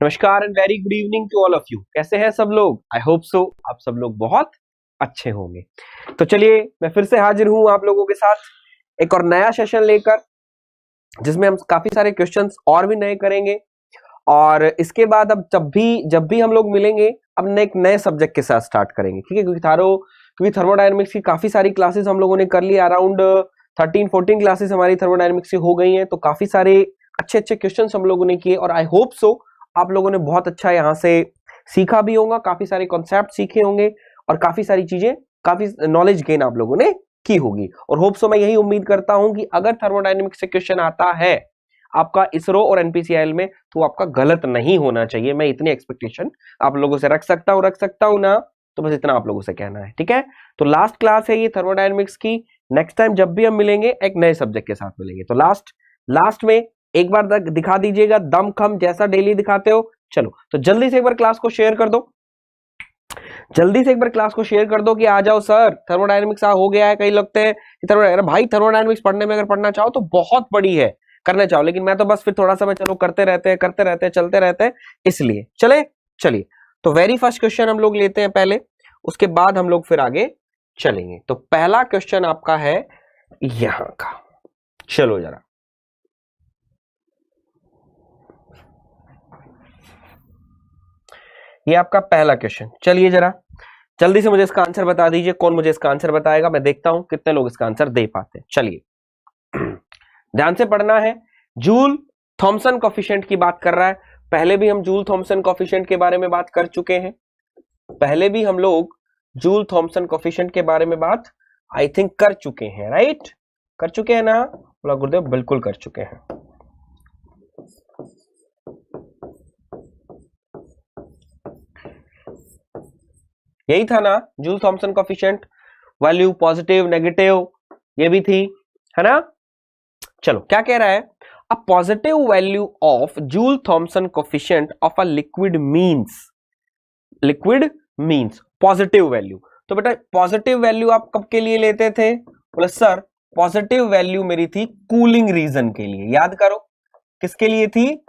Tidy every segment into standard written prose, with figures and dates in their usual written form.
नमस्कार and very good evening to all of you. कैसे हैं सब लोग? आई होप सो आप सब लोग बहुत अच्छे होंगे। तो चलिए मैं फिर से हाजिर हूं आप लोगों के साथ एक और नया सेशन लेकर, जिसमें हम काफी सारे क्वेश्चंस और भी नए करेंगे। और इसके बाद अब जब भी हम लोग मिलेंगे, अब एक नए सब्जेक्ट के साथ स्टार्ट करेंगे, ठीक है? क्योंकि थर्मोडायनेमिक्स की काफी सारी क्लासेस हम लोगों ने कर ली। अराउंड 13-14 क्लासेस हमारी थर्मोडायनेमिक्स की हो गई हैं। तो काफी सारे अच्छे अच्छे क्वेश्चंस हम लोगों ने किए और आई होप सो आप लोगों ने बहुत अच्छा यहाँ से सीखा भी होगा, काफी सारे कॉन्सेप्ट सीखे होंगे और काफी सारी चीजें, काफी नॉलेज गेन आप लोगों ने की होगी। और होप सो मैं यही उम्मीद करता हूं कि अगर थर्मोडायनेमिक्स से क्वेश्चन आता है आपका इसरो और एनपीसीआईएल में, तो आपका गलत नहीं होना चाहिए। मैं इतनी एक्सपेक्टेशन आप लोगों से रख सकता हूं ना। तो बस इतना आप लोगों से कहना है, ठीक है? तो लास्ट क्लास है ये थर्मोडायनेमिक्स की। नेक्स्ट टाइम जब भी हम मिलेंगे एक नए सब्जेक्ट के साथ मिलेंगे। तो लास्ट में एक बार तक दिखा दीजिएगा दम खम, जैसा डेली दिखाते हो। चलो तो जल्दी से एक बार क्लास को शेयर कर दो, जल्दी से एक बार क्लास को शेयर कर दो कि आ जाओ सर, थर्मोडायनेमिक्स हो गया है। कई लगते हैं कि भाई थर्मोडायनेमिक्स पढ़ने में अगर पढ़ना चाहो तो बहुत बड़ी है, करने चाहो, लेकिन मैं तो बस फिर थोड़ा सा मैं चलो करते रहते हैं चलते रहते हैं, इसलिए चलिए। तो वेरी फर्स्ट क्वेश्चन हम लोग लेते हैं पहले, उसके बाद हम लोग फिर आगे चलेंगे। तो पहला क्वेश्चन आपका है यहां का। चलो जरा, ये आपका पहला क्वेश्चन। चलिए जरा जल्दी से मुझे इसका आंसर बता दीजिए। कौन मुझे इसका आंसर बताएगा? मैं देखता हूं कितने लोग इसका आंसर दे पाते हैं। चलिए ध्यान से पढ़ना है। जूल थॉमसन कोफिशिएंट की बात कर रहा है। पहले भी हम जूल थॉमसन कोफिशिएंट के बारे में बात कर चुके हैं। पहले भी हम लोग जूल थॉमसन कोफिशिएंट के बारे में बात आई थिंक कर चुके हैं, राइट? कर चुके हैं ना? बोला गुरुदेव, बिल्कुल कर चुके हैं। यही था ना Joule Thomson coefficient, value positive negative, ये भी थी, है ना? चलो क्या कह रहा है? A positive value of Joule Thomson coefficient of a liquid means positive value. तो बेटा पॉजिटिव वैल्यू आप कब के लिए लेते थे? बोले सर पॉजिटिव वैल्यू मेरी थी कूलिंग रीजन के लिए। याद करो किसके लिए थी?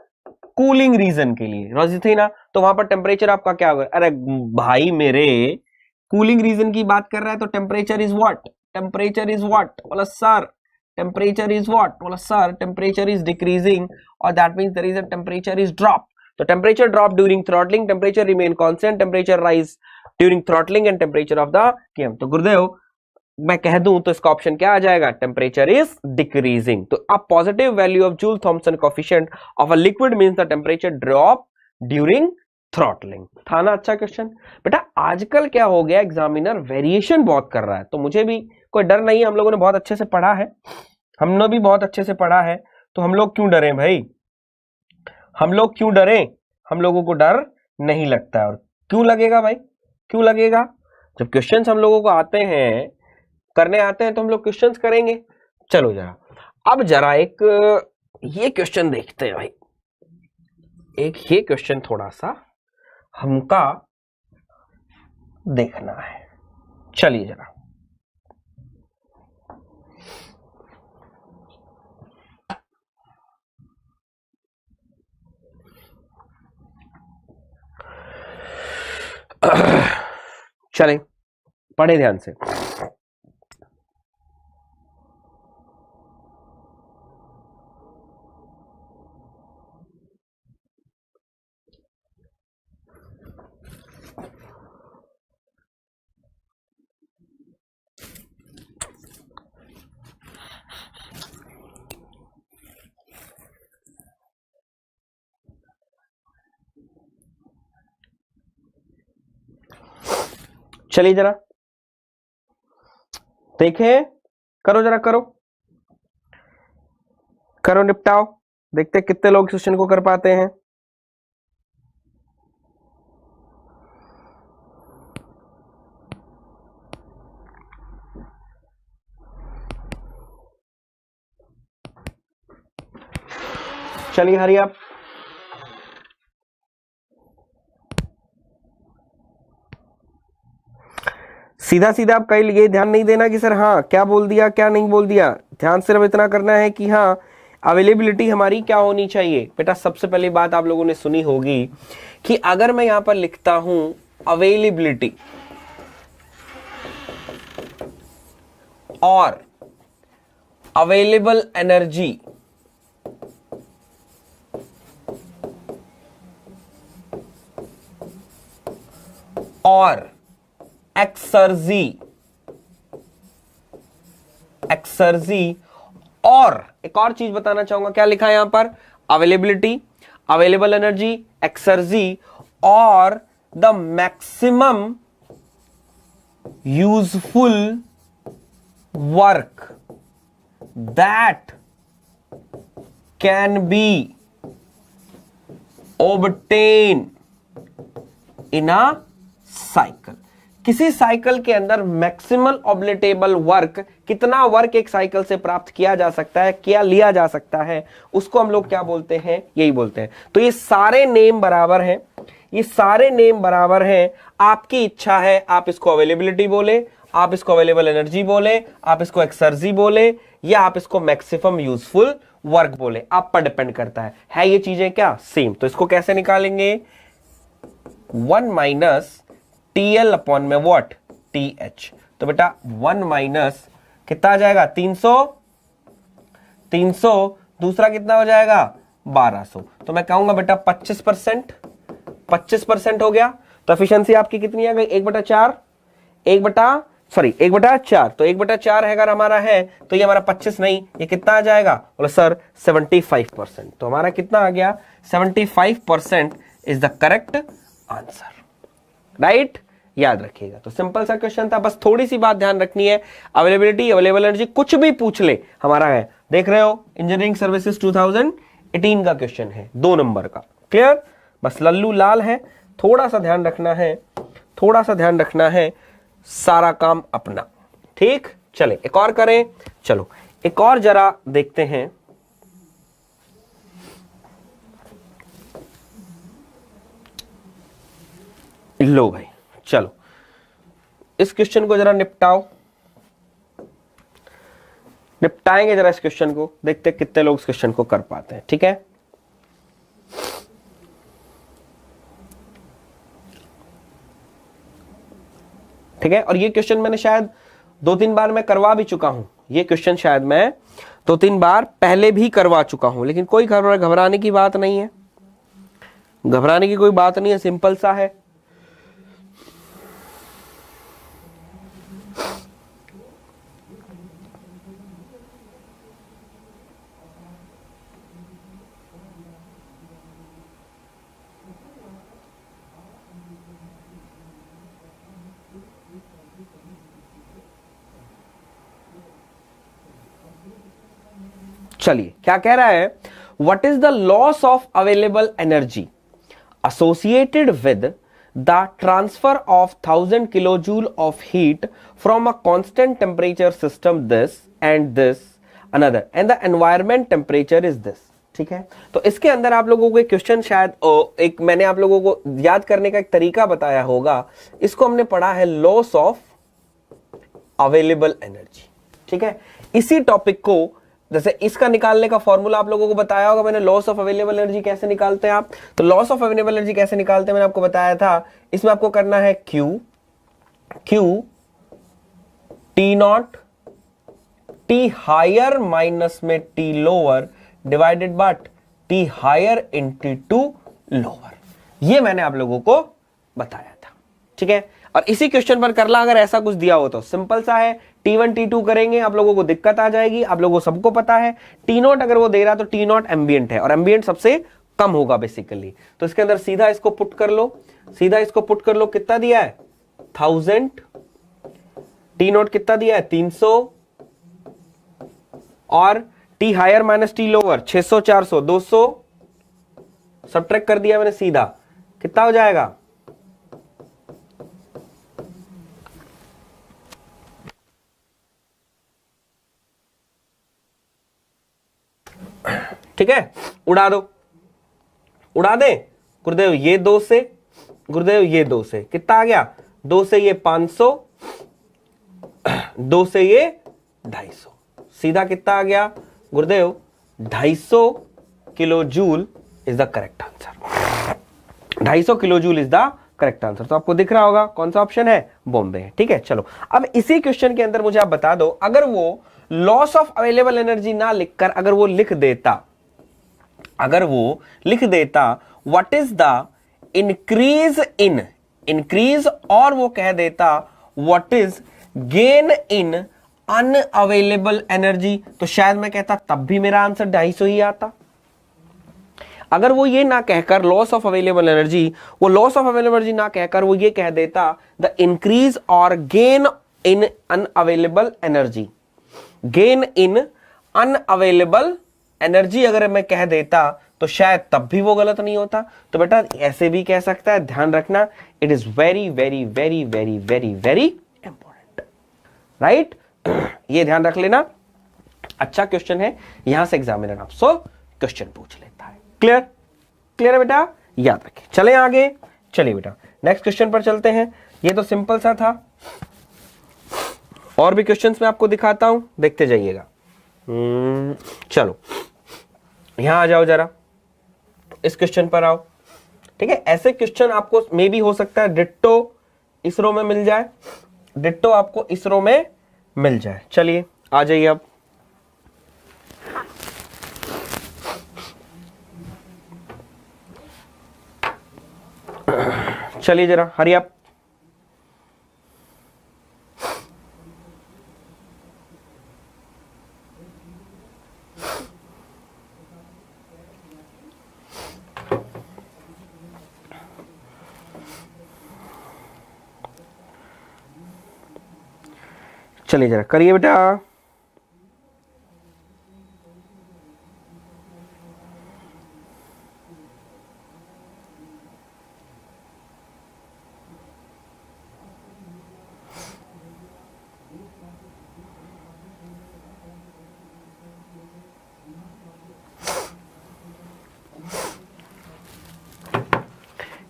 कूलिंग रीजन के लिए, रोजी थी ना? तो वहां पर टेम्परेचर आपका क्या होगा? अरे भाई मेरे, कूलिंग रीजन की बात कर रहा है तो temperature is what? Temperature is what? बोला सर टेम्परेचर इज व्हाट? बोला सर टेम्परेचर इज डिक्रीजिंग, और that means there is a temperature is drop. तो temperature drop during throttling, temperature remain constant, temperature rise during throttling and temperature of the केम। तो गुरुदेव मैं कह दूं तो इसका ऑप्शन क्या आ जाएगा? Temperature is decreasing. तो अब positive value of Joule Thomson coefficient of a liquid means the temperature drop during throttling. था ना अच्छा क्वेश्चन? बेटा आजकल क्या हो गया, एग्जामिनर वेरिएशन बहुत कर रहा है, तो मुझे भी कोई डर नहीं है। हम लोगों ने बहुत अच्छे से पढ़ा है, हमने भी बहुत अच्छे से पढ़ा है, तो हम लोग क्यों डरे भाई? हम लोग क्यों डरे? हम लोगों को डर नहीं लगता है। और क्यों लगेगा भाई? क्यों लगेगा? जब क्वेश्चंस हम लोगों को आते हैं, करने आते हैं, तो हम लोग क्वेश्चंस करेंगे। चलो जरा अब जरा एक ये क्वेश्चन देखते हैं भाई। एक ये क्वेश्चन थोड़ा सा हमका देखना है। चलिए जरा चलें, पढ़े ध्यान से। चलिए जरा देखें, करो जरा, करो निपटाओ, देखते कितने लोग क्वेश्चन को कर पाते हैं। चलिए हरी आप। सीधा सीधा आप कहीं ये ध्यान नहीं देना कि सर हाँ क्या बोल दिया क्या नहीं बोल दिया। ध्यान सिर्फ इतना करना है कि हाँ अवेलेबिलिटी हमारी क्या होनी चाहिए बेटा? सबसे पहली बात आप लोगों ने सुनी होगी कि अगर मैं यहां पर लिखता हूं अवेलेबिलिटी और अवेलेबल एनर्जी और एक्सर्जी और एक और चीज बताना चाहूंगा, क्या लिखा है यहां पर? अवेलेबिलिटी, अवेलेबल एनर्जी, एक्सर्जी और the maximum useful work that can be obtain in a cycle. किसी साइकिल के अंदर मैक्सिमल ऑब्लेटेबल वर्क, कितना वर्क एक साइकिल से प्राप्त किया जा सकता है, क्या लिया जा सकता है, उसको हम लोग क्या बोलते हैं? यही बोलते हैं। तो ये सारे नेम बराबर हैं, ये सारे नेम बराबर हैं। आपकी इच्छा है, आप इसको अवेलेबिलिटी बोले, आप इसको अवेलेबल एनर्जी बोले, आप इसको एक्सर्जी बोले, या आप इसको मैक्सिमम यूजफुल वर्क बोले, आप पर डिपेंड करता है ये चीजें क्या सेम। तो इसको कैसे निकालेंगे? 1 माइनस TL अपॉन में व्हाट? TH। तो बेटा 1 माइनस कितना आ जाएगा? 300, दूसरा कितना हो जाएगा? 1200। तो मैं कहूंगा बेटा 25% हो गया। तो एफिशिएंसी आपकी कितनी आ गई? 1/4, 1/4। तो 1/4 है अगर हमारा है, तो ये हमारा 25 नहीं, ये कितना आ जाएगा? बोले सर 75%। तो हमारा कितना आ गया? 75% is the correct answer, right? याद रखिएगा। तो सिंपल सा क्वेश्चन था, बस थोड़ी सी बात ध्यान रखनी है, अवेलेबिलिटी, अवेलेबल एनर्जी, कुछ भी पूछ ले हमारा है। देख रहे हो इंजीनियरिंग सर्विसेज 2018 का क्वेश्चन है, 2 नंबर का। क्लियर? बस लल्लू लाल है, थोड़ा सा ध्यान रखना है, सारा काम अपना। ठीक, चले एक और करें। चलो एक और जरा देखते हैं। लो भाई, चलो इस क्वेश्चन को जरा निपटाएंगे जरा इस क्वेश्चन को, देखते हैं कितने लोग इस क्वेश्चन को कर पाते हैं। ठीक है, ठीक है। और ये क्वेश्चन मैंने शायद 2-3 बार मैं करवा भी चुका हूं। ये क्वेश्चन शायद मैं 2-3 बार पहले भी करवा चुका हूं, लेकिन कोई घबराने की बात नहीं है, घबराने की कोई बात नहीं है, सिंपल सा है। चलिए क्या कह रहा है? What is the loss of available energy associated with the transfer of 1000 kilojoule of heat from a constant temperature system this another and the environment temperature is this। ठीक है, तो इसके अंदर आप लोगों को एक क्वेश्चन शायद एक मैंने आप लोगों को याद करने का एक तरीका बताया होगा, इसको हमने पढ़ा है लॉस ऑफ अवेलेबल एनर्जी। ठीक है, इसी टॉपिक को जैसे इसका निकालने का फॉर्मूला आप लोगों को बताया होगा मैंने, लॉस ऑफ अवेलेबल एनर्जी कैसे निकालते हैं आप। तो लॉस ऑफ अवेलेबल एनर्जी कैसे निकालते हैं मैंने आपको बताया था। इसमें आपको करना है Q T0 T higher minus में T lower divided by T higher into two lower. ये मैंने आप लोगों को बताया था। ठीक है, और इसी क्वेश्चन पर करला अगर ऐसा कुछ दिया हो तो सिंपल सा है, T1 T2 करेंगे, आप लोगों को दिक्कत आ जाएगी। आप लोगों को सबको पता है T0 अगर वो दे रहा तो T0 एम्बिएंट है और एम्बिएंट सबसे कम होगा बेसिकली। तो इसके अंदर सीधा इसको पुट कर लो, कितना दिया है? 1000, T0 कितना दिया है? 300 और T higher minus T lower 600 400 200 subtract कर दिया मैंने सीधा, कितना हो जाएगा? ठीक है, उड़ा दे गुरुदेव, ये 2 से, गुरुदेव ये 2 से, कितना आ गया? 2 से ये 500, 2 से ये 250, सीधा कितना आ गया गुरुदेव? 250 kilo joule is the correct answer. 250 kilo joule is the correct answer. तो आपको दिख रहा होगा कौन सा ऑप्शन है, बॉम्बे है। ठीक है, चलो अब इसी क्वेश्चन के अंदर मुझे आप बता दो, अगर वो लॉस ऑफ अवेलेबल एनर्जी ना लिखकर अगर वो लिख देता, what is the increase in, increase, और वो कह देता what is gain in unavailable energy, तो शायद मैं कहता तब भी मेरा आंसर 250 ही आता। अगर वो ये ना कहकर लॉस ऑफ अवेलेबल एनर्जी, वो लॉस ऑफ अवेलेबल एनर्जी ना कहकर वो ये कह देता द इंक्रीज और gain in unavailable energy, gain in unavailable energy अगर मैं कह देता तो शायद तब भी वो गलत नहीं होता। तो बेटा ऐसे भी कह सकता है, ध्यान रखना, it is very very very very very very important, right. ये ध्यान रख लेना, अच्छा क्वेश्चन है, यहां से एग्जामिनर आपसे क्वेश्चन पूछ लेता है। क्लियर, क्लियर है बेटा, याद रखें। चले आगे, चलिए बेटा नेक्स्ट क्वेश्चन पर चलते हैं। ये तो सिंपल सा था, और भी क्वेश्चंस मैं आपको दिखाता हूं, देखते जाइएगा। चलो यहां आ जाओ, जरा इस क्वेश्चन पर आओ। ठीक है, ऐसे क्वेश्चन आपको मे भी हो सकता है डिट्टो इसरो में मिल जाए, डिट्टो आपको इसरो में मिल जाए। चलिए आ जाइए अब। चलिए जरा हरी अप। चलिए जरा करिए बेटा।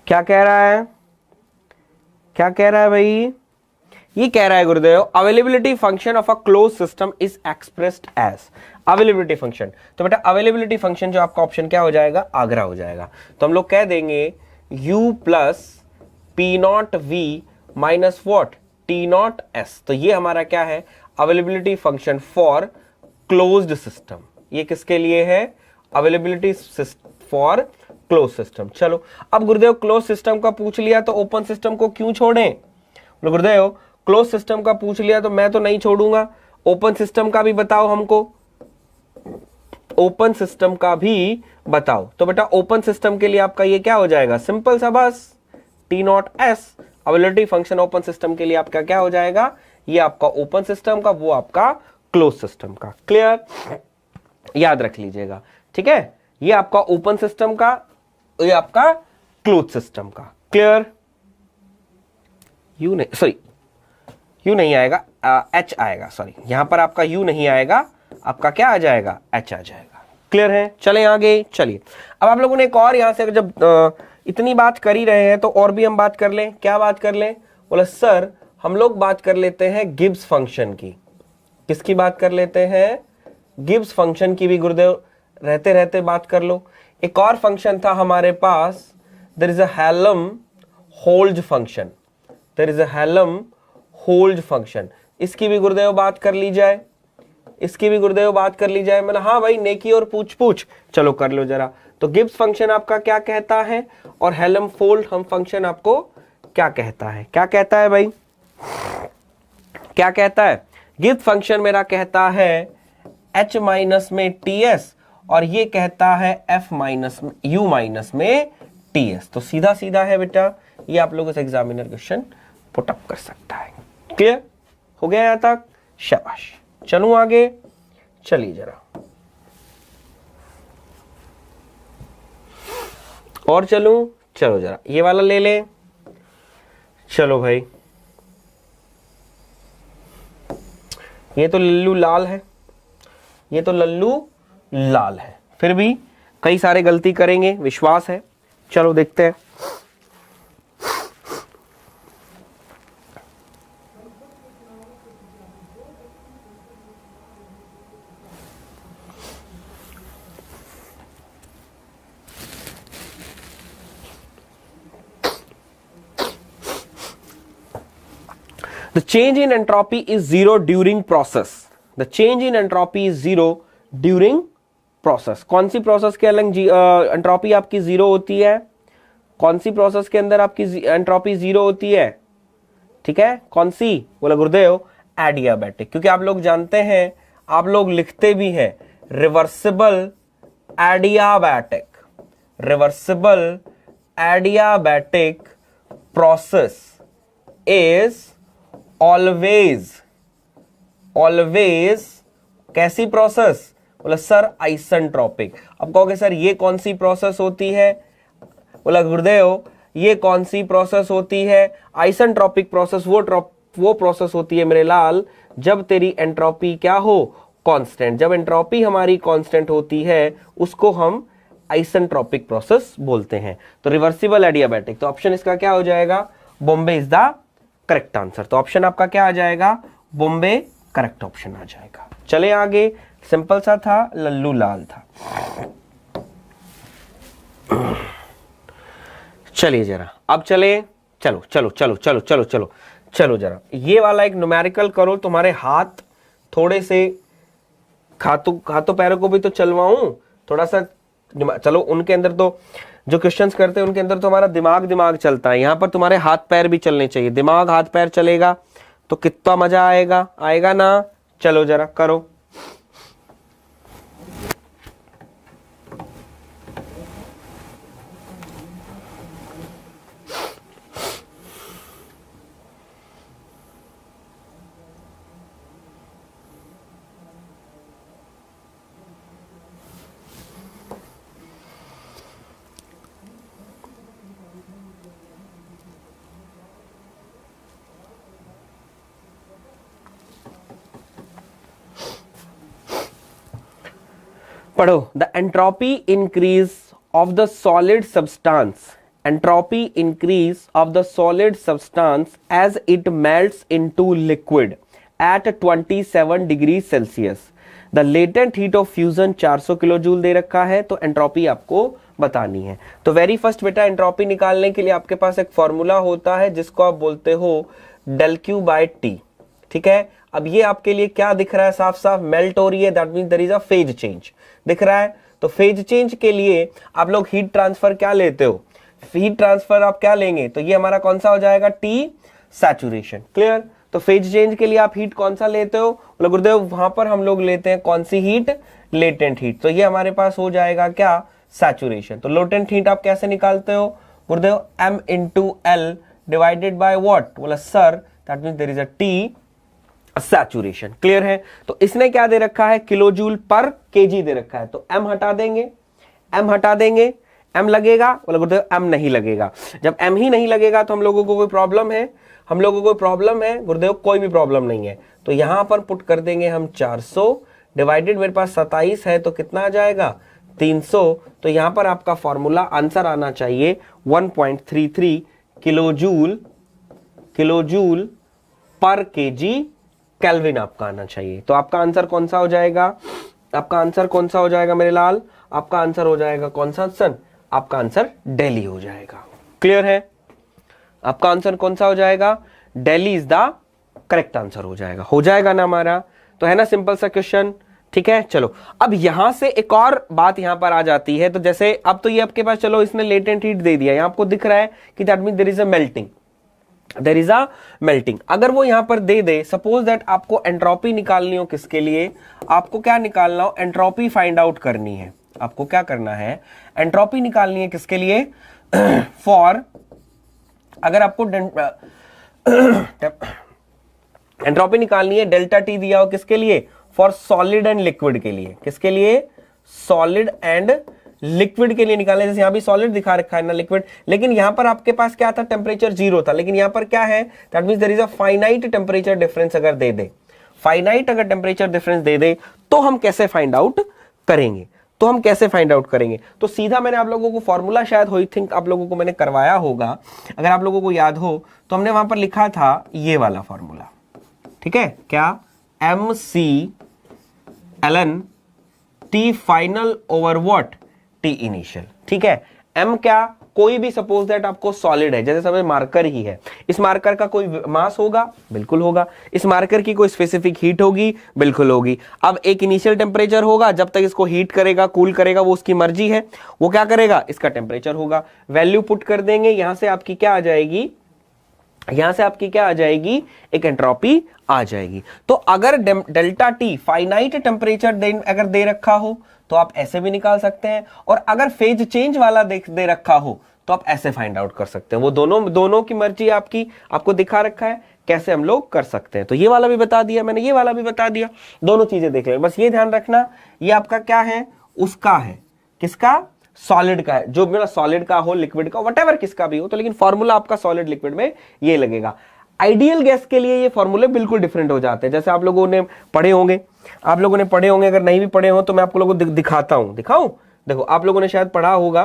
क्या कह रहा है, क्या कह रहा है भाई? ये कह रहा है गुरुदेव availability function of a close system is expressed as, availability function. तो बेटा अवेलेबिलिटी फंक्शन जो आपका ऑप्शन क्या हो जाएगा, आगरा हो जाएगा। तो हम लोग कह देंगे u plus p not v minus what t not s. तो ये हमारा क्या है, availability function for closed system. ये किसके लिए है, अवेलेबिलिटी फॉर क्लोज सिस्टम। चलो अब गुरुदेव क्लोज सिस्टम का पूछ लिया तो ओपन सिस्टम को क्यों छोड़ें? गुरुदेव क्लोज सिस्टम का पूछ लिया तो मैं तो नहीं छोड़ूंगा, ओपन सिस्टम का भी बताओ हमको, ओपन सिस्टम का भी बताओ। तो बेटा ओपन सिस्टम के लिए आपका ये क्या हो जाएगा, सिंपल सा बस T not S availability function open system के लिए आपका क्या हो जाएगा, ये आपका ओपन सिस्टम का, वो आपका क्लोज सिस्टम का। क्लियर, याद रख लीजिएगा। ठीक है, ये आपका ओपन सिस्टम का, ये आपका क्लोज सिस्टम का। क्लियर, यू नहीं, सॉरी यू नहीं आएगा, एच आएगा, सॉरी यहां पर आपका यू नहीं आएगा, आपका क्या आ जाएगा, एच आ जाएगा। क्लियर है, चलें आगे। चलिए अब आप लोगों ने एक और यहां से जब इतनी बात कर ही रहे हैं तो और भी हम बात कर लें। क्या बात कर लें? बोले सर हम लोग बात कर लेते हैं गिब्स फंक्शन की। किसकी बात कर लेते हैं, गिब्स फंक्शन की भी गुरुदेव रहते रहते बात कर लो। एक और फंक्शन था हमारे पास, there is a Helmholtz function, there is a Helmholtz function. इसकी भी गुरुदेव बात कर ली जाए, इसकी भी गुरुदेव बात कर ली जाए। मतलब हाँ भाई नेकी और पूछ पूछ, चलो कर लो जरा। तो गिब्स फंक्शन आपका क्या कहता है और हेल्महोल्ट्ज हम फंक्शन आपको क्या कहता है, क्या कहता है भाई, क्या कहता है? गिब्स फंक्शन मेरा कहता है h माइनस में ts और ये कहता है f माइनस में u माइनस में ts। तो सीधा सीधा है बेटा, ये आप लोगों से एग्जामिनर क्वेश्चन पुट अप कर सकता है। क्लियर हो गया यहां तक? शाबाश। चलूं आगे, चलिए जरा और चलूं, चलो जरा ये वाला ले लें। चलो भाई ये तो लल्लू लाल है, ये तो लल्लू लाल है, फिर भी कई सारे गलती करेंगे विश्वास है। चलो देखते हैं। The change in entropy is zero during process, the change in entropy is zero during process. कौन सी प्रोसेस के अलग एंट्रोपी आपकी जीरो होती है? कौन सी प्रोसेस के अंदर आपकी एंट्रोपी जीरो होती है? ठीक है, कौन सी? बोला गुरुदेव एडियाबैटिक, क्योंकि आप लोग जानते हैं, आप लोग लिखते भी हैं reversible adiabatic, reversible adiabatic process is always कैसी प्रोसेस? बोला सर आइसेंट्रोपिक। अब कहोगे सर ये कौन सी प्रोसेस होती है? बोला गुरुदेव ये कौन सी प्रोसेस होती है? आइसेंट्रोपिक प्रोसेस वो प्रोसेस होती है मेरे लाल जब तेरी एंट्रोपी क्या हो? कांस्टेंट। जब एंट्रोपी हमारी कांस्टेंट होती है उसको हम आइसेंट्रोपिक प्रोसेस बोलते हैं। तो रिवर्सिबल एडियाबैटिक, तो ऑप्शन इसका क्या हो जाएगा? Bombay is the correct answer. तो ऑप्शन आपका क्या आ जाएगा? बॉम्बे करेक्ट ऑप्शन आ जाएगा। चले आगे, सिंपल सा था, लल्लू लाल था। चलिए जरा अब चले, चलो चलो चलो चलो चलो चलो चलो जरा ये वाला एक न्यूमेरिकल करो। तुम्हारे हाथ थोड़े से हाथों पैरों को भी तो चलवाऊं थोड़ा सा। चलो उनके अंदर तो जो क्वेश्चंस करते हैं उनके अंदर तो हमारा दिमाग चलता है, यहां पर तुम्हारे हाथ पैर भी चलने चाहिए। दिमाग हाथ पैर चलेगा तो कितना मजा आएगा ना। चलो जरा करो। पढ़ो। The entropy increase of the solid substance, entropy increase of the solid substance as it melts into liquid at 27 degree Celsius. The latent heat of fusion 400 kilo joule दे रखा है, तो एंट्रोपी आपको बतानी है। तो वेरी फर्स्ट बेटा entropy निकालने के लिए आपके पास एक फॉर्मूला होता है जिसको आप बोलते हो डेल क्यू बाय टी। ठीक है, अब ये आपके लिए क्या दिख रहा है? साफ साफ मेल्ट हो रही है, that means there is a phase change दिख रहा है। तो फेज चेंज के लिए आप लोग हीट ट्रांसफर क्या लेते हो? हीट ट्रांसफर आप क्या लेंगे? तो ये हमारा कौन सा हो जाएगा? T saturation. क्लियर? तो फेज चेंज के लिए आप हीट कौन सा लेते हो? बोले गुरुदेव वहां पर हम लोग लेते हैं कौन सी हीट? Latent heat. तो ये हमारे पास हो जाएगा क्या? सैचुरेशन। तो लेटेंट हीट आप कैसे निकालते हो? गुरुदेव m into L divided by what? बोला sir that means there is a T saturation. Clear है? तो इसने क्या दे रखा है? किलो जूल पर केजी दे रखा है। तो m हटा देंगे, m लगेगा? बोला गुरुदेव m नहीं लगेगा। जब m ही नहीं लगेगा तो हम लोगों को कोई प्रॉब्लम है? गुरुदेव कोई भी प्रॉब्लम नहीं है। तो यहां पर पुट कर देंगे हम 400 डिवाइडेड, मेरे पास 27 है तो कितना आ जाएगा? 300। तो यहां पर आपका फॉर्मूला आंसर आना चाहिए 1.33 किलो जूल पर केजी केल्विन आपका आना चाहिए। तो आपका आंसर कौन सा हो जाएगा? मेरे लाल? आपका आंसर हो जाएगा कौन सा सन? आपका आंसर दिल्ली हो जाएगा। क्लियर है? आपका आंसर कौन सा हो जाएगा? Delhi is the correct answer हो जाएगा ना हमारा? तो है ना सिंपल सा क्वेश्चन। ठीक है, चलो अब यहां से एक और बात यहां पर आ जाती है। तो जैसे अब तो ये आपके पास, चलो इसने लेटेंट हीट दे दिया, यहां आपको दिख रहा है कि that means there is a melting. अगर वो यहां पर दे सपोज दैट आपको एंट्रोपी निकालनी हो, किसके लिए? आपको क्या निकालना हो? एंट्रोपी फाइंड आउट करनी है। आपको क्या करना है? एंट्रोपी निकालनी है किसके लिए? फॉर, अगर आपको एंट्रोपी निकालनी है डेल्टा टी दिया हो, किसके लिए? फॉर सॉलिड एंड लिक्विड के लिए। किसके लिए? सॉलिड एंड लिक्विड के लिए निकालने। जैसे यहां भी सॉलिड दिखा रखा है ना, लिक्विड, लेकिन यहां पर आपके पास क्या था? टेम्परेचर 0 था, लेकिन यहां पर क्या है? That means there is a finite temperature difference. अगर दे दे फाइनाइट, अगर टेम्परेचर डिफरेंस दे दे तो हम कैसे फाइंड आउट करेंगे? तो सीधा मैंने आप लोगों को फॉर्मूला शायद हो थिंक आप लोगों को मैंने करवाया होगा, अगर आप लोगों को याद हो तो हमने वहां पर लिखा था ये वाला फॉर्मूला। ठीक है, क्या? MC ln T final over what? T initial. ठीक है, M क्या? कोई भी सपोज दैट आपको सॉलिड है, जैसे समय मार्कर ही है, इस मार्कर का कोई मास होगा, बिल्कुल होगा। इस मार्कर की कोई स्पेसिफिक हीट होगी, बिल्कुल होगी। अब एक इनिशियल टेम्परेचर होगा, जब तक इसको हीट करेगा कूल करेगा वो उसकी मर्जी है, वो क्या करेगा, इसका टेम्परेचर होगा। वैल्यू पुट कर देंगे, यहां से आपकी क्या आ जाएगी, यहां से आपकी क्या आ जाएगी, एक एंट्रोपी आ जाएगी। तो अगर डेल्टा टी फाइनाइट टेम्परेचर अगर दे रखा हो तो आप ऐसे भी निकाल सकते हैं, और अगर फेज चेंज वाला दे रखा हो तो आप ऐसे फाइंड आउट कर सकते हैं। वो दोनों की मर्जी आपकी, आपको दिखा रखा है कैसे हम लोग कर सकते हैं। तो ये वाला भी बता दिया मैंने, ये वाला भी बता दिया, दोनों चीजें देख लें। बस ये ध्यान रखना, ये आपका क्या है, उसका है, किसका, सॉलिड का है। जो मेरा सॉलिड का हो, लिक्विड का, व्हाटएवर किसका भी हो, तो लेकिन फॉर्मूला आपका सॉलिड लिक्विड में ये लगेगा। आइडियल गैस के लिए ये फॉर्मूले बिल्कुल डिफरेंट हो जाते हैं, जैसे आप लोगों ने पढ़े होंगे, अगर नहीं भी पढ़े हो तो मैं आप लोगों को दिखाता हूं, दिखाऊं। देखो आप लोगों ने शायद पढ़ा होगा,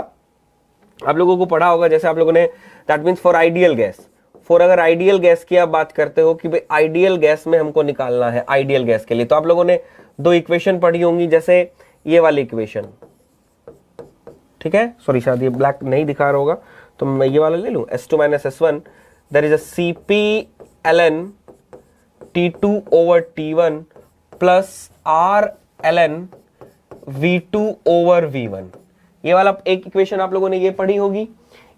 आप लोगों को पढ़ा होगा, जैसे आप लोगों ने, that means for ideal gas, अगर आइडियल गैस की आप बात करते हो कि भाई आइडियल गैस में हमको निकालना है, आइडियल गैस के लिए, तो आप लोगों ने दो इक्वेशन पढ़ी होंगी, जैसे ये वाली इक्वेशन, ठीक है, सॉरी शायद ये ब्लैक नहीं दिखा रहा होगा तो मैं ये वाला ले लूं, S2 - S1 there is a Cp ln T2 over T1 plus R ln V2 over V1। ये वाला एक इक्वेशन आप लोगों ने ये पढ़ी होगी,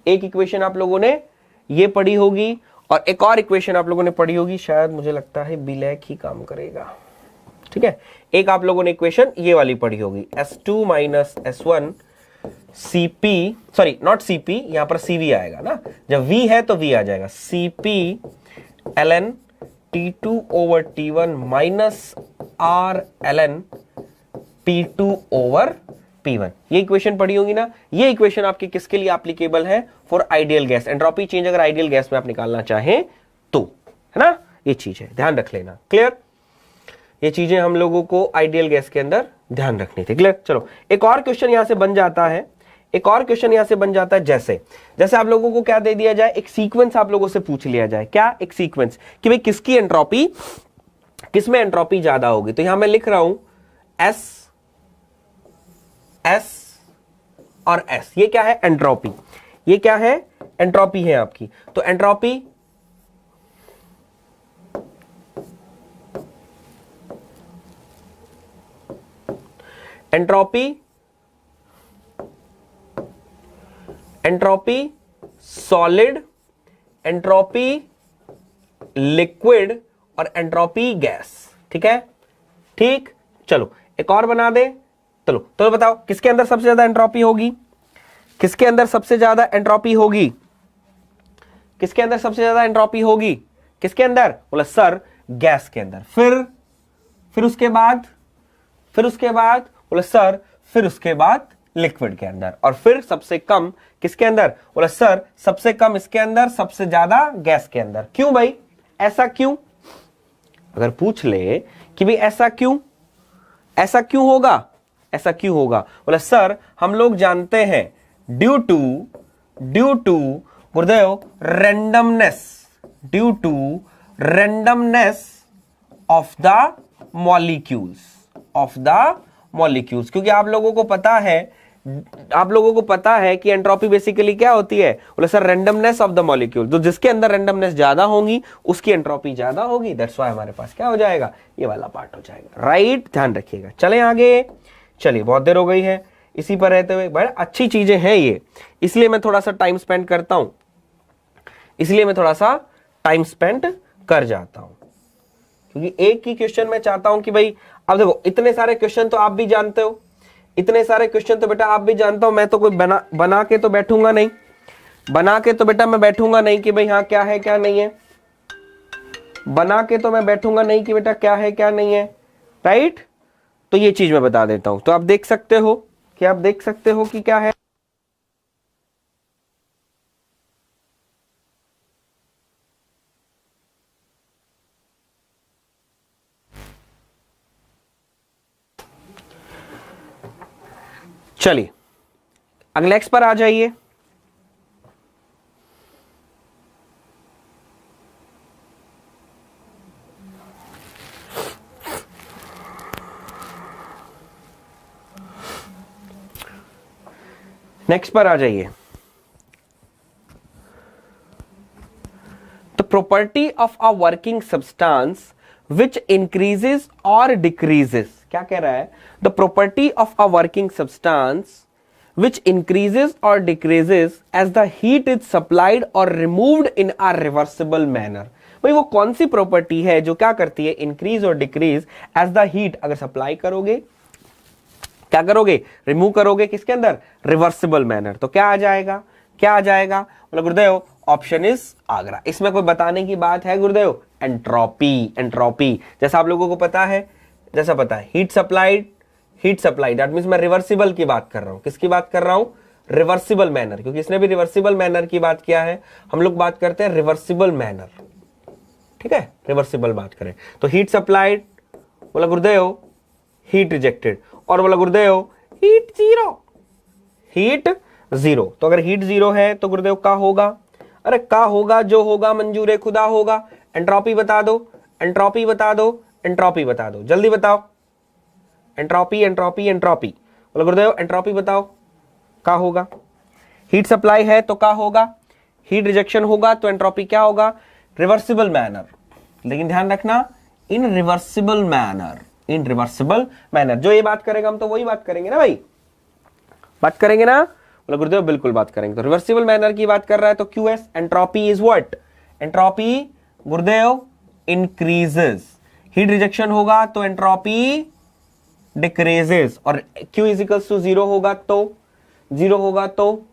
एक इक्वेशन आप लोगों ने ये पढ़ी होगी, और एक और इक्वेशन आप लोगों ने पढ़ी होगी, शायद मुझे लगता है ब्लैक ही काम करेगा, ठीक है। एक आप लोगों ने इक्वेशन ये वाली पढ़ी होगी, S2 - S1 Cp, sorry not Cp, यहां पर Cv आएगा ना, जब V है तो V आ जाएगा, Cp ln T2 over T1 minus R ln P2 over P1। ये इक्वेशन पढ़ी होगी ना। ये इक्वेशन आपकी किसके लिए एप्लीकेबल है, for ideal gas, entropy change अगर आइडियल गैस में आप निकालना चाहें तो, है ना, ये चीज है, ध्यान रख लेना, क्लियर। ये चीजें हम लोगों को आइडियल गैस के अंदर ध्यान रखनी थी, क्लियर। चलो एक और क्वेश्चन यहां से बन जाता है, एक और क्वेश्चन यहां से बन जाता है, जैसे आप लोगों को क्या दे दिया जाए, एक सीक्वेंस आप लोगों से पूछ लिया जाए, क्या, एक सीक्वेंस कि भाई किसकी एंट्रोपी, किसमें एंट्रोपी ज्यादा होगी। तो यहां मैं लिख रहा हूं S और S, ये क्या है, एंट्रोपी, ये क्या है, एंट्रोपी है आपकी। तो एंट्रोपी सॉलिड, एंट्रोपी लिक्विड और एंट्रोपी गैस, ठीक है, ठीक। चलो एक और बना दे, चलो तो बताओ किसके अंदर सबसे ज्यादा एंट्रोपी होगी, किसके अंदर सबसे ज्यादा एंट्रोपी होगी, किसके अंदर सबसे ज्यादा एंट्रोपी होगी, किसके अंदर, बोला सर गैस के अंदर। फिर उसके बाद बोला सर, फिर उसके बाद लिक्विड के अंदर, और फिर सबसे कम किसके अंदर, बोला सर सबसे कम इसके अंदर, सबसे ज्यादा गैस के अंदर। क्यों भाई, ऐसा क्यों, अगर पूछ ले कि भाई ऐसा क्यों, ऐसा क्यों होगा, ऐसा क्यों होगा, बोला सर हम लोग जानते हैं due to Gurudev randomness of the molecules, क्योंकि आप लोगों को पता है कि एंट्रोपी बेसिकली क्या होती है, बोले sir randomness of the molecule, तो जिसके अंदर रैंडमनेस ज्यादा होगी उसकी एंट्रोपी ज्यादा होगी, दैट्स व्हाई हमारे पास क्या हो जाएगा, ये वाला पार्ट हो जाएगा, राइट। ध्यान रखिएगा, चलें आगे, चलिए बहुत देर हो गई है इसी पर रहते हुए, बड़ी अच्छी चीजें हैं ये, इसलिए मैं थोड़ा सा टाइम स्पेंड करता हूं, कर जाता हूं, क्योंकि एक ही क्वेश्चन में चाहता हूं कि भाई, अब देखो इतने सारे क्वेश्चन तो आप भी जानते हो, इतने सारे क्वेश्चन तो बेटा आप भी जानता हूं, मैं तो कोई बना के तो बैठूंगा नहीं, बना के तो बेटा मैं बैठूंगा नहीं कि भाई हाँ क्या है क्या नहीं है, बना के तो मैं बैठूंगा नहीं कि बेटा क्या है क्या नहीं है, राइट। तो ये चीज मैं बता देता हूं, तो आप देख सकते हो कि क्या है। चलिए अगले एक्स पर आ जाइए। नेक्स्ट पर आ जाइए। property of a working substance which increases or decreases, क्या कह रहा है, the property of a working substance which increases or decreases as the heat is supplied or removed in a reversible manner। भाई वो कौन सी property है जो क्या करती है, इंक्रीज और डिक्रीज एज द हीट, अगर सप्लाई करोगे, क्या करोगे, रिमूव करोगे, किसके अंदर, रिवर्सिबल मैनर। तो क्या आ जाएगा, क्या आ जाएगा, बोला गुरुदेव ऑप्शन इज आगरा। इसमें कोई बताने की बात है गुरुदेव, एंट्रोपी, एंट्रोपी जैसा आप लोगों को पता है, जैसा पता है heat supplied, heat supply, that means मैं रिवर्सिबल की बात कर रहा हूं, किसकी बात कर रहा हूं, रिवर्सिबल मैनर, क्योंकि इसने भी रिवर्सिबल मैनर की बात किया है, हम लोग बात करते हैं रिवर्सिबल मैनर, ठीक है, रिवर्सिबल बात करें तो हीट सप्लाइड, बोला गुरुदेव हीट रिजेक्टेड, और बोला गुरुदेव हीट जीरो, हीट जीरो। तो अगर हीट जीरो है तो गुरुदेव का होगा, अरे का होगा, जो होगा मंजूर खुदा होगा। एंट्रोपी बता दो, एंट्रोपी बता दो, एंट्रोपी बता दो, जल्दी बताओ, एंट्रोपी एंट्रोपी एंट्रोपी, बोला गुरुदेव एंट्रोपी बताओ, का होगा, हीट सप्लाई है तो का होगा, हीट रिजेक्शन होगा तो एंट्रोपी क्या होगा, रिवर्सिबल मैनर। लेकिन ध्यान रखना, इन रिवर्सिबल मैनर, इन रिवर्सिबल मैनर, जो ये बात करेगा हम तो वही बात करेंगे ना भाई, बात करेंगे ना, बोला गुरुदेव बिल्कुल बात करेंगे। तो रिवर्सिबल मैनर की बात कर रहा है तो QS, entropy is what, entropy गुरुदेव इंक्रीजेस, हीट रिजेक्शन होगा तो एंट्रोपी डिक्रीजेस, और Q is equals to zero होगा तो, जीरो होगा तो,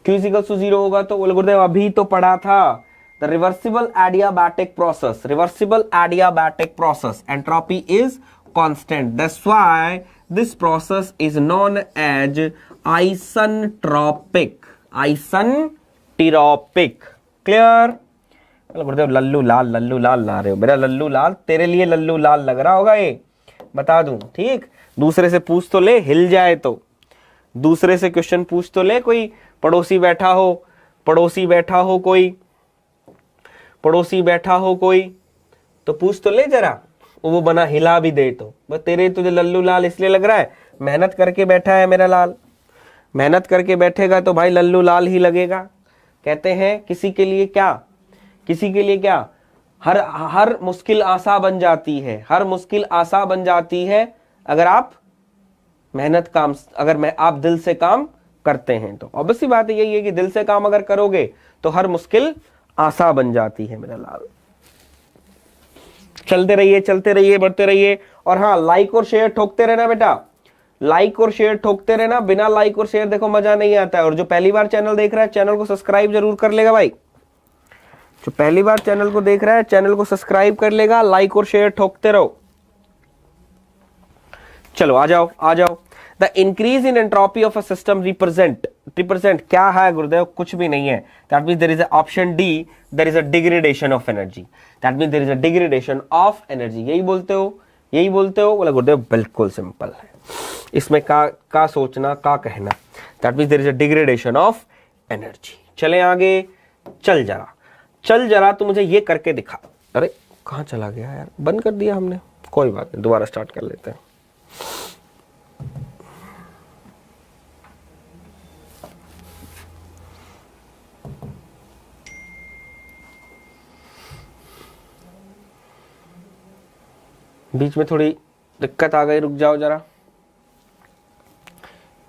Q is equals to zero होगा तो, बोले गुरुदेव अभी तो पढ़ा था, the reversible adiabatic process, reversible adiabatic process, entropy is constant, that's why this process is known as isentropic, isentropic, clear. गुरुदेव लल्लू लाल ला रहे हो, मेरा लल्लू लाल तेरे लिए लल्लू लाल लग रहा होगा, ये बता दूं, ठीक, दूसरे से पूछ तो ले, हिल जाए तो, दूसरे से क्वेश्चन पूछ तो ले, कोई पड़ोसी बैठा हो, पड़ोसी बैठा हो कोई, पड़ोसी बैठा हो कोई, तो पूछ तो ले जरा, वो बना हिला भी दे तो, बस तेरे तुझे लल्लू लाल इसलिए लग रहा है, मेहनत करके बैठा है मेरा लाल, मेहनत करके बैठेगा तो भाई लल्लू लाल ही लगेगा। कहते हैं किसी के लिए क्या, किसी के लिए क्या, हर मुश्किल आसा बन जाती है, हर मुश्किल आसा बन जाती है अगर आप मेहनत काम, अगर आप दिल से काम करते हैं तो। ऑब्वियसली बात यही है कि दिल से काम अगर करोगे तो हर मुश्किल आसा बन जाती है मेरा लाल। चलते रहिए, चलते रहिए, बढ़ते रहिए, और हाँ लाइक और शेयर ठोकते रहना बेटा, लाइक और शेयर ठोकते रहना, बिना लाइक और शेयर देखो मजा नहीं आता है। और जो पहली बार चैनल देख रहा है चैनल को सब्सक्राइब जरूर कर लेगा भाई, जो पहली बार चैनल को देख रहा है चैनल को सब्सक्राइब कर लेगा, लाइक और शेयर ठोकते रहो। चलो आ जाओ, आ जाओ। The increase in entropy of a system represent, represent क्या है गुरुदेव, कुछ भी नहीं है, that means there is option D, there is a degradation of energy, that means there is a degradation of energy, यही बोलते हो, यही बोलते हो, बोला गुरुदेव बिल्कुल सिंपल है, इसमें का सोचना, का कहना, that means there is a degradation of energy. चले आगे, चल जरा, चल जरा तू मुझे ये करके दिखा। अरे कहाँ चला गया यार, बंद कर दिया हमने, कोई बात नहीं, दोबारा स्टार्ट कर लेते हैं। बीच में थोड़ी दिक्कत आ गई, रुक जाओ जरा,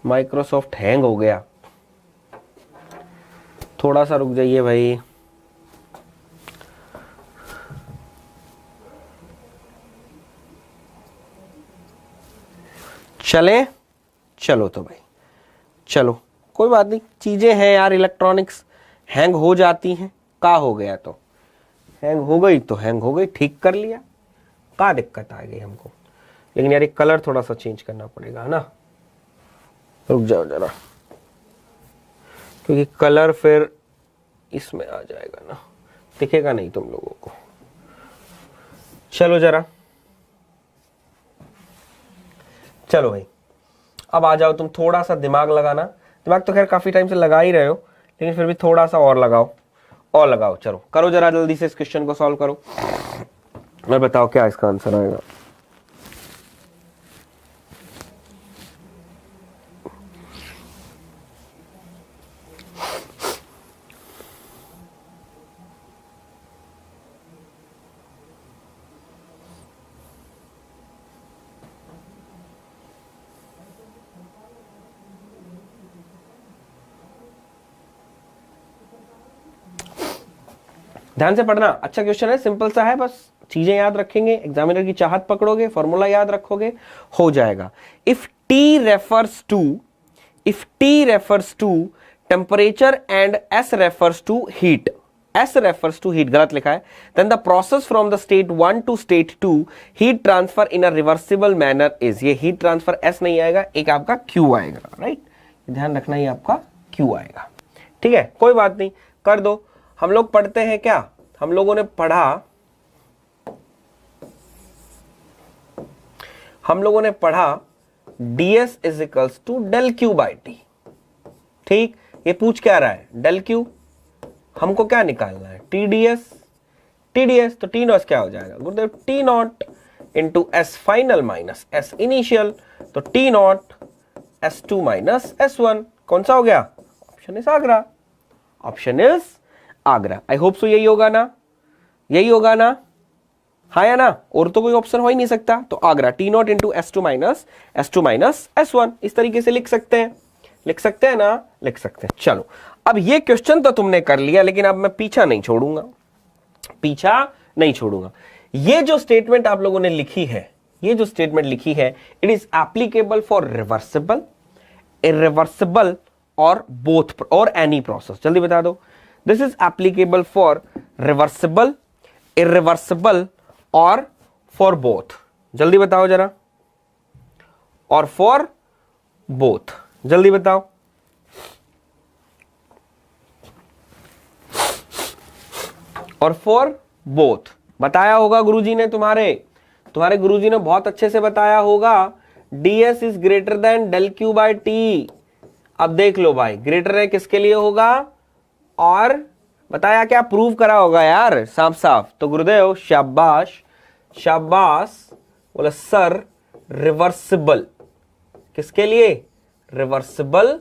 माइक्रोसॉफ्ट हैंग हो गया, थोड़ा सा रुक जाइए भाई। चले, चलो तो भाई, चलो कोई बात नहीं, चीजें हैं यार, इलेक्ट्रॉनिक्स हैंग हो जाती हैं, का हो गया तो हैंग हो गई तो हैंग हो गई, ठीक कर लिया, का दिक्कत आ गई हमको। लेकिन यार एक कलर थोड़ा सा चेंज करना पड़ेगा ना, रुक जाओ जरा, क्योंकि कलर फिर इसमें आ जाएगा ना, दिखेगा नहीं तुम लोगों को। चलो जरा, चलो भाई अब आ जाओ, तुम थोड़ा सा दिमाग लगाना, दिमाग तो खैर काफी टाइम से लगा ही रहे हो, लेकिन फिर भी थोड़ा सा और लगाओ, और लगाओ, चलो करो जरा जल्दी से इस क्वेश्चन को सॉल्व करो, मैं बताओ क्या इसका आंसर आएगा। ध्यान से पढ़ना, अच्छा क्वेश्चन है, सिंपल सा है, बस चीजें याद रखेंगे, एग्जामिनर की चाहत पकड़ोगे, फॉर्मूला याद रखोगे, हो जाएगा। If T refers to temperature and S refers to heat, S refers to heat, गलत लिखा है, then the process from the state 1 to state 2 heat transfer in a reversible manner is, ये heat transfer S नहीं आएगा, एक आपका Q आएगा, right, ध्यान रखना, ये आपका Q आएगा, ठीक है, कोई बात नहीं, कर दो। हम लोग पढ़ते हैं क्या, हम लोगों ने पढ़ा ds is equals to del Q by T, ठीक, ये पूछ क्या रहा है, डेल क्यू, हमको क्या निकालना है, टीडीएस, तो टी नॉट क्या हो जाएगा गुरुदेव, T not into S final minus S initial, तो T not S two minus S one, कौन सा हो गया, option is Agra, option is Agra. I hope so यही होगा ना, यही होगा ना, हाँ या ना, और तो कोई ऑप्शन हो ही नहीं सकता, तो Agra, T not into S two minus S one, इस तरीके से लिख सकते हैं, लिख सकते हैं ना, लिख सकते हैं। चलो अब ये क्वेश्चन तो तुमने कर लिया, लेकिन अब मैं पीछा नहीं छोड़ूंगा, पीछा नहीं छोड़ूंगा। ये जो स्टेटमेंट आप लोगों ने लिखी है, ये जो स्टेटमेंट लिखी है, it is applicable for reversible, irreversible और बोथ और एनी प्रोसेस, जल्दी बता दो। This is applicable for reversible, irreversible और फॉर बोथ, जल्दी बताओ जरा, और फॉर बोथ, जल्दी बताओ। और फॉर बोथ बताया होगा गुरुजी ने, तुम्हारे गुरुजी ने बहुत अच्छे से बताया होगा, ds is greater than del Q by T. अब देख लो भाई, ग्रेटर है किसके लिए होगा, और बताया क्या, प्रूव करा होगा यार, साफ साफ। तो गुरुदेव शाबाश शाबाश, बोला सर रिवर्सिबल, किसके लिए, रिवर्सिबल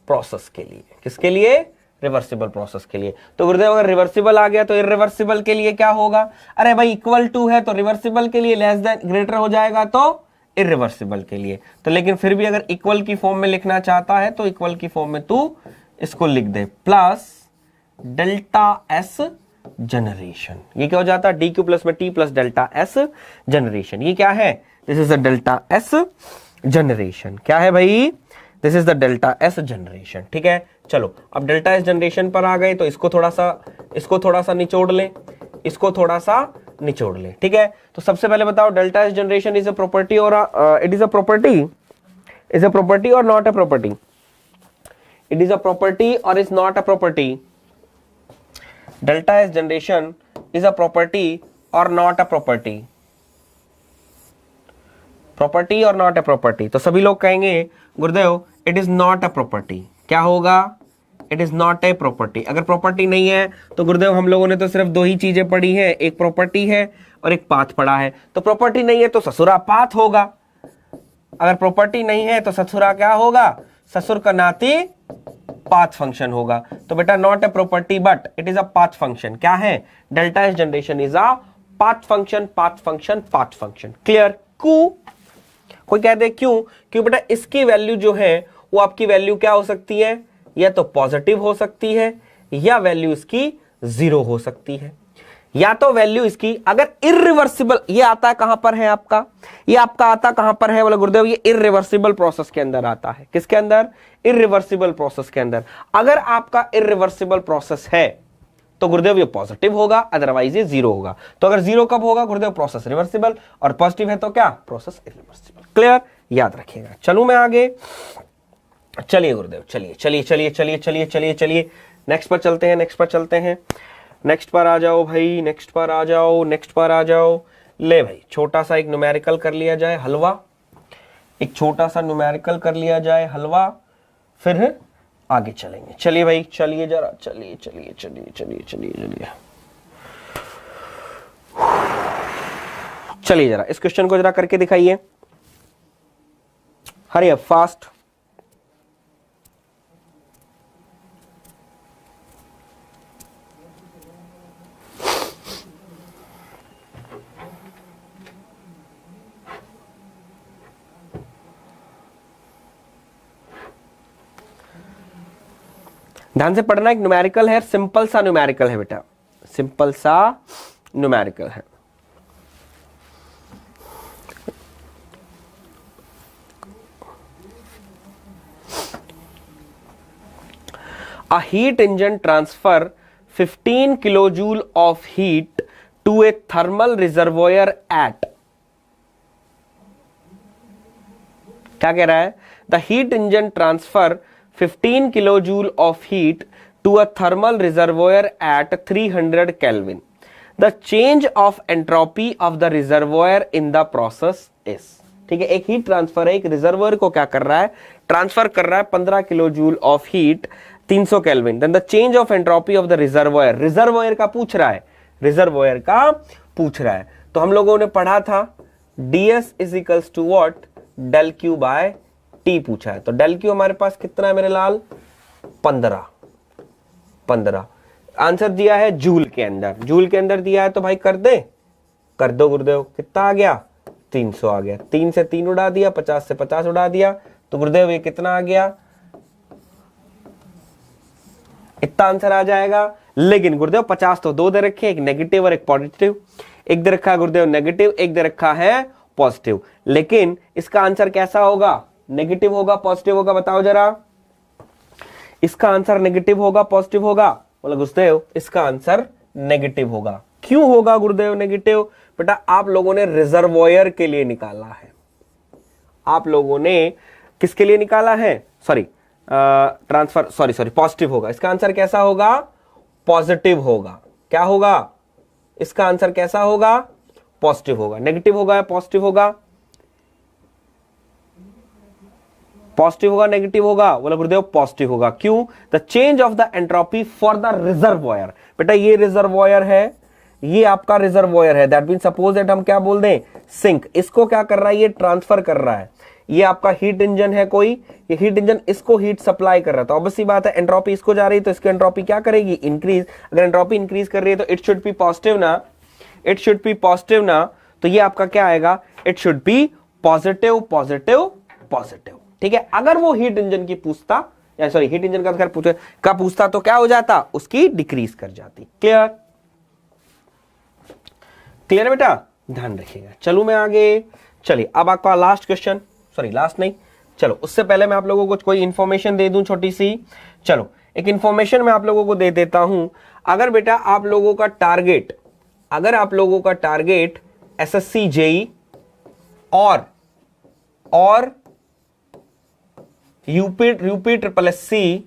प्रोसेस के लिए, किसके लिए, रिवर्सिबल प्रोसेस के लिए। तो गुरुदेव अगर रिवर्सिबल आ गया तो इरिवर्सिबल के लिए क्या होगा, अरे भाई इक्वल टू है तो रिवर्सिबल के लिए, लेस देन ग्रेटर हो जाएगा तो इरिवर्सिबल के लिए। तो लेकिन फिर भी अगर इक्वल की फॉर्म में लिखना चाहता है तो इक्वल की फॉर्म में तू इसको लिख दे, प्लस डेल्टा एस जनरेशन, ये क्या हो जाता है, डी क्यू प्लस में T plus delta S generation, ये क्या है, this is the delta S generation, क्या है भाई, this is the delta S generation, ठीक है। चलो अब डेल्टा एस जनरेशन पर आ गए, तो इसको थोड़ा सा निचोड़ लें, इसको थोड़ा सा निचोड़ लें, ठीक है। तो सबसे पहले बताओ, delta S generation is a property और it is a property, is a property और not a property, it is a property और is not a property, delta S generation is a property और नॉट अ प्रॉपर्टी, प्रॉपर्टी और not a property. तो सभी लोग कहेंगे गुरुदेव it is not a property, क्या होगा, it is not a property. अगर प्रॉपर्टी नहीं है तो गुरुदेव हम लोगों ने तो सिर्फ दो ही चीजें पढ़ी है, एक प्रॉपर्टी है और एक पाथ पढ़ा है। तो प्रॉपर्टी नहीं है तो ससुरा पाथ होगा, अगर प्रॉपर्टी नहीं है तो ससुरा क्या होगा, ससुर का नाती पाथ फंक्शन होगा। तो बेटा not a property but it is a path function, क्या है, delta S generation is a path function, path function, path function, clear. कोई कह दे क्यों, क्यों बेटा इसकी वैल्यू जो है वो आपकी वैल्यू क्या हो सकती है, या तो पॉजिटिव हो सकती है या वैल्यू इसकी जीरो हो सकती है, या तो वैल्यू इसकी अगर इरिवर्सिबल, ये आता है कहां पर है आपका, ये आपका आता कहां पर है, बोला गुरुदेव ये इरिवर्सिबल प्रोसेस के अंदर आता है, किसके अंदर, इरिवर्सिबल प्रोसेस के अंदर। अगर आपका इरिवर्सिबल प्रोसेस है तो गुरुदेव ये पॉजिटिव होगा, अदरवाइज ये जीरो होगा। तो अगर जीरो कब होगा गुरुदेव, प्रोसेस रिवर्सिबल, और पॉजिटिव है तो क्या, प्रोसेस इरिवर्सिबल, क्लियर, याद रखिएगा। चलूं मैं आगे, चलिए गुरुदेव, चलिए चलिए चलिए चलिए चलिए चलिए चलिए नेक्स्ट पर चलते हैं, नेक्स्ट पर चलते हैं, नेक्स्ट पर आ जाओ भाई, नेक्स्ट पर आ जाओ, नेक्स्ट पर आ जाओ। ले भाई छोटा सा एक न्यूमेरिकल कर लिया जाए, हलवा, एक छोटा सा न्यूमेरिकल कर लिया जाए हलवा, फिर आगे चलेंगे। चलिए भाई, चलिए जरा, चलिए चलिए चलिए चलिए चलिए चलिए चलिए जरा इस क्वेश्चन को जरा करके दिखाइए, हरी अप फास्ट। ध्यान से पढ़ना, एक न्यूमेरिकल है, सिंपल सा न्यूमेरिकल है बेटा, सिंपल सा न्यूमेरिकल है। A heat engine transfer 15 kilojoule of heat to a thermal reservoir at, क्या कह रहा है? The heat engine transfer 15 kilojoule of heat to a thermal reservoir at 300 Kelvin. The change of entropy of the reservoir in the process is, ठीक है, एक heat transfer है, एक reservoir को क्या कर रहा है? ट्रांसफर कर रहा है 15 kilo joule of heat 300 kelvin. Then the change of entropy of the reservoir, reservoir का पूछ रहा है, रिजर्वोयर का पूछ रहा है। तो हम लोगों ने पढ़ा था ds is equals to what, del Q by T पूछा है। तो डेल क्यू हमारे पास कितना है मेरे लाल? 15 आंसर दिया है जूल के अंदर, जूल के अंदर दिया है तो भाई कर दे, कर दो गुरुदेव। कितना आ गया? 300 आ गया। 3 से 3 उड़ा दिया, 50 से 50 उड़ा दिया, तो गुरुदेव ये कितना आ गया? इतना आंसर आ जाएगा। लेकिन गुरुदेव 50 तो दो दे रखे, एक नेगेटिव और एक पॉजिटिव, एक दे रखा है गुरुदेव नेगेटिव, एक दे रखा है पॉजिटिव। लेकिन इसका आंसर कैसा होगा? नेगेटिव होगा पॉजिटिव होगा? बताओ जरा, इसका आंसर नेगेटिव होगा पॉजिटिव होगा? बोला गुरुदेव इसका आंसर नेगेटिव होगा। क्यों होगा गुरुदेव नेगेटिव? बेटा आप लोगों ने रिजर्वोयर के लिए निकाला है, आप लोगों ने किसके लिए निकाला है? सॉरी ट्रांसफर, सॉरी पॉजिटिव होगा। इसका आंसर कैसा होगा? पॉजिटिव होगा। क्या होगा? इसका आंसर कैसा होगा? पॉजिटिव होगा। नेगेटिव होगा या पॉजिटिव होगा? पॉजिटिव होगा नेगेटिव होगा? बोला गुरुदेव पॉजिटिव होगा। क्यों? The change of the entropy for the reservoir. बेटा ये रिजर्वोयर है, ये आपका रिजर्वोयर है, दैट मीन सपोज दैट हम क्या बोल दें? सिंक। इसको क्या कर रहा है? ये ट्रांसफर कर रहा है। ये आपका हीट इंजन है कोई, ये हीट इंजन इसको हीट सप्लाई कर रहा है। तो ऑब्वियसली बात है एंट्रोपी इसको जा रही है, तो इसकी एंट्रोपी क्या करेगी? इंक्रीज। अगर एंट्रोपी इंक्रीज कर रही है तो इट शुड बी पॉजिटिव ना, इट शुड बी पॉजिटिव ना। तो ये आपका क्या आएगा? It should be positive positive positive. ठीक है, अगर वो हीट इंजन की पूछता, या सॉरी हीट इंजन का पूछता तो क्या हो जाता? उसकी डिक्रीज कर जाती। क्लियर? क्लियर है बेटा? ध्यान रखिएगा। चलो मैं आगे, चलिए अब आपका लास्ट क्वेश्चन, सॉरी लास्ट नहीं, चलो उससे पहले मैं आप लोगों को कोई इंफॉर्मेशन दे दूं छोटी सी। चलो एक इंफॉर्मेशन मैं आप लोगों को दे देता हूं। अगर बेटा आप लोगों का टारगेट, अगर आप लोगों का टारगेट एसएससी जेई और यूपी ट्रिपल एससी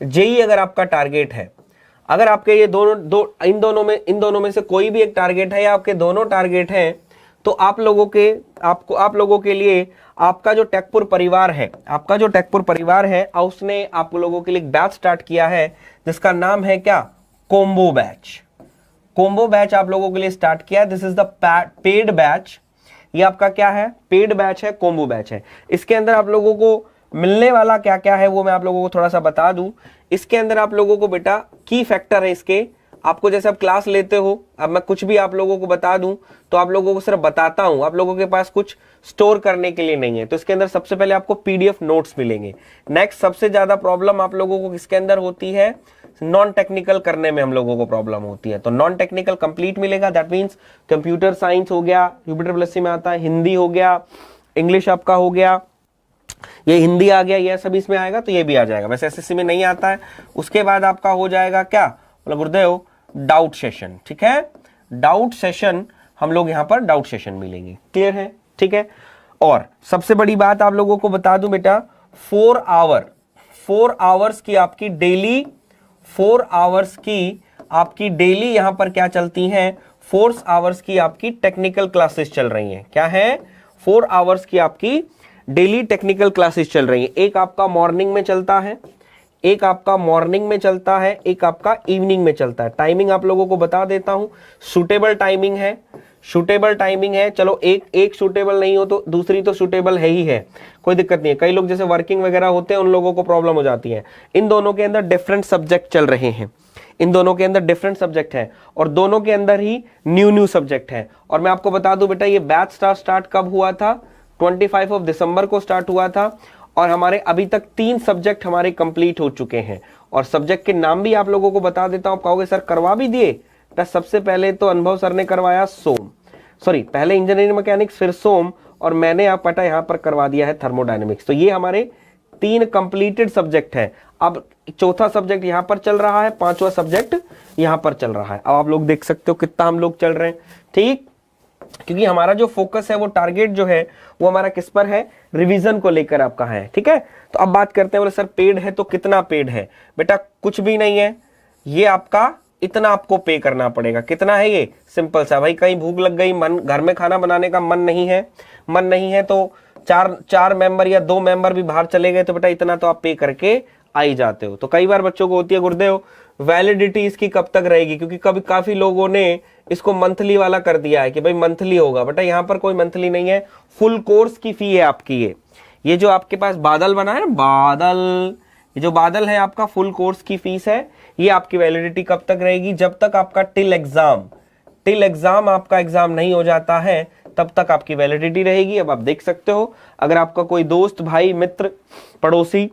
जेई अगर आपका टारगेट है, अगर आपके ये इन दोनों में से कोई भी एक टारगेट है या आपके दोनों टारगेट हैं, तो आप लोगों के लिए आपका जो टेकपुर परिवार है, आपका जो टेकपुर परिवार है, उसने आप लोगों के लिए एक बैच स्टार्ट किया है जिसका नाम है क्या? Combo batch. कोम्बो बैच आप लोगों के लिए स्टार्ट किया। This is the paid batch. ये आपका क्या है? पेड बैच है, कोम्बो बैच है। इसके अंदर आप लोगों को मिलने वाला क्या क्या है वो मैं आप लोगों को थोड़ा सा बता दूं। इसके अंदर आप लोगों को बेटा की फैक्टर है इसके, आपको जैसे आप क्लास लेते हो, अब मैं कुछ भी आप लोगों को बता दूं तो आप लोगों को सिर्फ बताता हूं, आप लोगों के पास कुछ स्टोर करने के लिए नहीं है। तो इसके अंदर सबसे पहले आपको पीडीएफ नोट्स मिलेंगे। नेक्स्ट सबसे ज्यादा प्रॉब्लम आप लोगों को किसके अंदर होती है? नॉन टेक्निकल करने में हम लोगों को प्रॉब्लम होती है। तो नॉन टेक्निकल कंप्लीट मिलेगा, दैट मीन्स कंप्यूटर साइंस हो गया, यूपी में आता है, हिंदी हो गया, इंग्लिश आपका हो गया, ये हिंदी आ गया, ये सब इसमें आएगा, तो ये भी आ जाएगा। वैसे एसएससी में नहीं आता है। उसके बाद आपका हो जाएगा क्या? बोला गुरुदेव डाउट सेशन। ठीक है, डाउट सेशन हम लोग यहाँ पर डाउट सेशन मिलेंगे। क्लियर है? ठीक है। और सबसे बड़ी बात आप लोगों को बता दूं बेटा, 4 आवर्स की आपकी डेली, 4 आवर्स की आपकी डेली यहां पर क्या चलती हैं? 4 आवर्स की आपकी टेक्निकल क्लासेस चल रही हैं। क्या है? 4 आवर्स की आपकी डेली टेक्निकल क्लासेस चल रही हैं। एक आपका मॉर्निंग में चलता है, एक आपका मॉर्निंग में चलता है, एक आपका इवनिंग में चलता है। टाइमिंग आप लोगों को बता देता हूं, सूटेबल टाइमिंग है, सूटेबल टाइमिंग है। चलो एक सूटेबल नहीं हो तो दूसरी तो सूटेबल है ही है, कोई दिक्कत नहीं है। कई लोग जैसे वर्किंग वगैरह होते हैं उन लोगों को प्रॉब्लम हो जाती है। इन दोनों के अंदर डिफरेंट सब्जेक्ट चल रहे हैं, इन दोनों के अंदर डिफरेंट सब्जेक्ट है और दोनों के अंदर ही न्यू सब्जेक्ट है। और मैं आपको बता दूं बेटा, ये बैच स्टार्ट कब हुआ था? 25 दिसंबर को स्टार्ट हुआ था और हमारे अभी तक 3 सब्जेक्ट हमारे कंप्लीट हो चुके हैं। और सब्जेक्ट के नाम भी आप लोगों को बता देता हूं। आप कहोगे सर करवा भी दिए? बेटा सबसे पहले तो अनुभव सर ने करवाया पहले इंजीनियरिंग मैकेनिक्स, फिर सोम, और मैंने आप पता यहाँ पर करवा दिया है थर्मोडायनेमिक्स। तो ये हमारे 3 कंप्लीटेड सब्जेक्ट है। अब चौथा सब्जेक्ट यहाँ पर चल रहा है, 5वां सब्जेक्ट यहाँ पर चल रहा है। अब आप लोग देख सकते हो कितना हम लोग चल रहे हैं, ठीक, क्योंकि हमारा जो फोकस है, वो टारगेट जो है वो हमारा किस पर है, रिवीजन को लेकर आपका है, ठीक है। तो अब बात करते हैं, बोले सर पेड है तो कितना पेड है? बेटा कुछ भी नहीं है, ये आपका इतना आपको पे करना पड़ेगा। कितना है ये? सिंपल सा, भाई कहीं भूख लग गई, मन घर में खाना बनाने का मन नहीं है तो चार मेंबर या 2 मेंबर भी बाहर चले गए तो बेटा इतना तो आप पे करके आ ही जाते हो। तो कई बार बच्चों को होती है, गुरुदेव वैलिडिटी इसकी कब तक रहेगी, क्योंकि कभी काफी लोगों ने इसको मंथली वाला कर दिया है कि भाई मंथली होगा। बेटा यहाँ पर कोई मंथली नहीं है, फुल कोर्स की फी है आपकी। ये जो आपके पास बादल बना है ना, बादल, ये जो बादल है आपका फुल कोर्स की फीस है। ये आपकी वैलिडिटी कब तक रहेगी? जब तक आपका टिल एग्जाम आपका एग्जाम नहीं हो जाता है, तब तक आपकी वैलिडिटी रहेगी। अब आप देख सकते हो, अगर आपका कोई दोस्त, भाई, मित्र, पड़ोसी,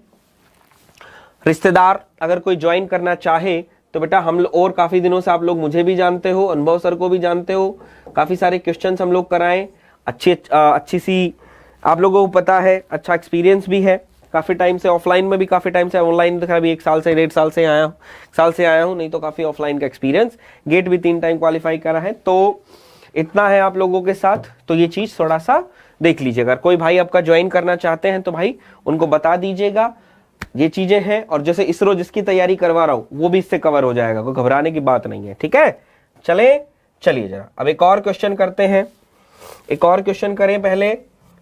रिश्तेदार अगर कोई ज्वाइन करना चाहे तो बेटा हम और काफी दिनों से आप लोग मुझे भी जानते हो, अनुभव सर को भी जानते हो, काफी सारे क्वेश्चंस हम लोग कराएं, अच्छी सी आप लोगों को पता है, अच्छा एक्सपीरियंस भी है काफी टाइम से, ऑफलाइन में भी काफी टाइम से, ऑनलाइन तो भी 1 साल से 1.5 साल से आया हूं, नहीं तो काफी ऑफलाइन का एक्सपीरियंस, गेट भी 3 टाइम क्वालिफाई करा है। तो इतना है आप लोगों के साथ, तो ये चीज थोड़ा सा देख लीजिएगा। कोई भाई आपका ज्वाइन करना चाहते हैं तो भाई उनको बता दीजिएगा, ये चीजें हैं। और जैसे इसरो जिसकी तैयारी करवा रहा हूं वो भी इससे कवर हो जाएगा, कोई घबराने की बात नहीं है, ठीक है। चलिए जरा अब एक और क्वेश्चन करते हैं, एक और क्वेश्चन करें पहले,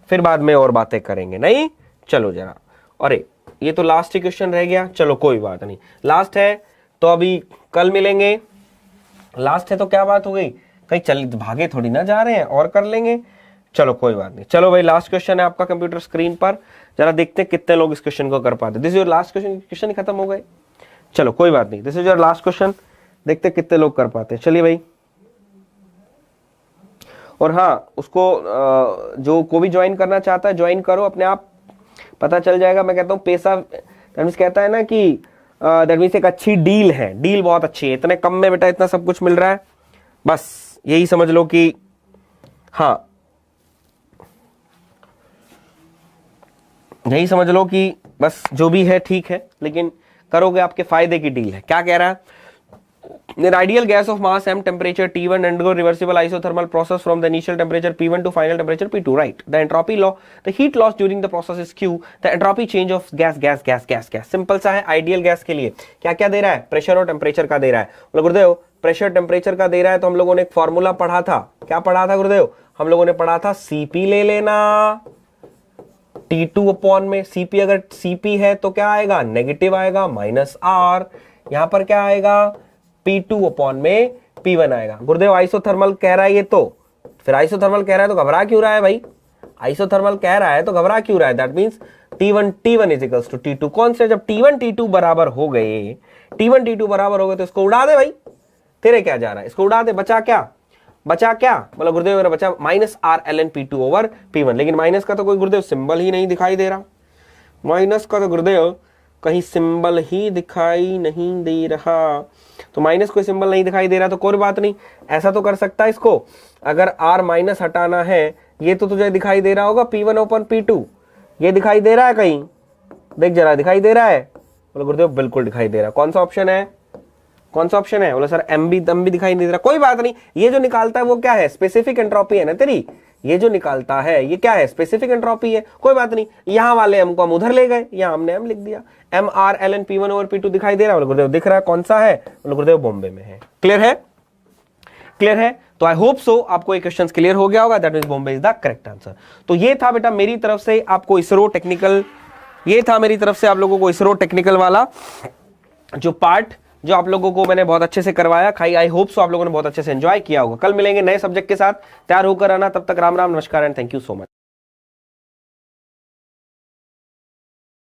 फिर बाद में और बातें करेंगे, नहीं? चलो जरा, अरे ये तो लास्ट ही क्वेश्चन रह गया, चलो कोई बात नहीं, लास्ट है तो अभी कल मिलेंगे। लास्ट है तो क्या बात हो गई, कहीं चल भागे थोड़ी ना जा रहे हैं, और कर लेंगे, चलो कोई बात नहीं। चलो भाई लास्ट क्वेश्चन है आपका कंप्यूटर स्क्रीन पर, जरा देखते हैं कितने लोग इस क्वेश्चन को कर पाते। This is your last question खत्म हो गए, चलो कोई बात नहीं, this is your last question, देखते हैं कितने लोग कर पाते हैं। चलिए भाई, और हाँ, उसको जो को भी ज्वाइन करना चाहता है ज्वाइन करो, अपने आप पता चल जाएगा। मैं कहता हूँ पैसा, दैट मींस कहता है ना कि दैट मींस एक अच्छी डील है, डील बहुत अच्छी है, इतने कम में बेटा इतना सब कुछ मिल रहा है, बस यही समझ लो कि हाँ, यही समझ लो कि बस जो भी है ठीक है, लेकिन करोगे आपके फायदे की डील है। क्या कह रहा है? An ideal gas of mass m temperature T1 undergo reversible isothermal process from the initial temperature P1 to final temperature P2, right? The entropy law, the heat loss during the process is Q. The entropy change of gas. Simple सा है, ideal gas के लिए क्या क्या दे रहा है? Pressure और temperature का दे रहा है। बोलो गुरुदेव प्रेशर टेम्परेचर का दे रहा है, तो हम लोगों ने एक फॉर्मूला पढ़ा था, क्या पढ़ा था गुरुदेव? हम लोगों ने पढ़ा था Cp ले लेना T2 अपॉन में, Cp अगर Cp है तो क्या आएगा? नेगेटिव आएगा, माइनस R, यहां पर क्या आएगा? P2 अपॉन में P1 आएगा। गुरुदेव आइसोथर्मल कह रहा है ये, तो फिर आइसोथर्मल कह रहा है तो घबरा क्यों रहा है भाई? आइसोथर्मल कह रहा है तो घबरा क्यों रहा है? That means T1 is equals to T2। कौन से? जब T1 T2 बराबर हो गए, T1 T2 बराबर हो गए तो इसको उड़ा दे भाई, तेरे क्या जा रहा है, इसको उड़ा दे, बचा क्या? बोला गुरुदेव मेरा बचा minus R ln P2 over P1, लेकिन माइनस का तो कोई गुरुदेव सिंबल ही नहीं दिखाई दे रहा, माइनस का तो गुरुदेव कहीं सिंबल ही दिखाई नहीं दे रहा। तो माइनस कोई सिंबल नहीं दिखाई दे रहा तो कोई बात नहीं, ऐसा तो कर सकता है इसको, अगर R माइनस हटाना है, ये तो तुझे दिखाई दे रहा होगा P1 ओपन P2, ये दिखाई दे रहा है कहीं, देख जरा दिखाई दे रहा है? बोले गुरुदेव बिल्कुल दिखाई दे रहा। कौन सा ऑप्शन है? बोले सर एम भी दिखाई नहीं दे रहा। कोई बात नहीं, ये जो निकालता है वो क्या है? स्पेसिफिक एंट्रोपी है ना तेरी, ये जो निकालता है ये क्या है? स्पेसिफिक एंट्रोपी है। कोई बात नहीं, यहां वाले एम को हम उधर ले गए, यहां हमने एम लिख दिया, M R L N P1 over P2 दिखाई दे रहा है? बोले गुरुदेव दिख रहा है। कौन सा है? बोले गुरुदेव बॉम्बे में है। क्लियर है? तो आई होप सो आपको ये क्वेश्चन क्लियर हो गया होगा, that means Bombay is the correct answer. तो ये था बेटा मेरी तरफ से आपको इसरो टेक्निकल, ये था मेरी तरफ से आप लोगों को इसरो टेक्निकल वाला जो पार्ट, जो आप लोगों को मैंने बहुत अच्छे से करवाया। आई होप सो आप लोगों ने बहुत अच्छे से एंजॉय किया होगा। कल मिलेंगे नए सब्जेक्ट के साथ, तैयार होकर आना, तब तक राम राम, नमस्कार and thank you so much.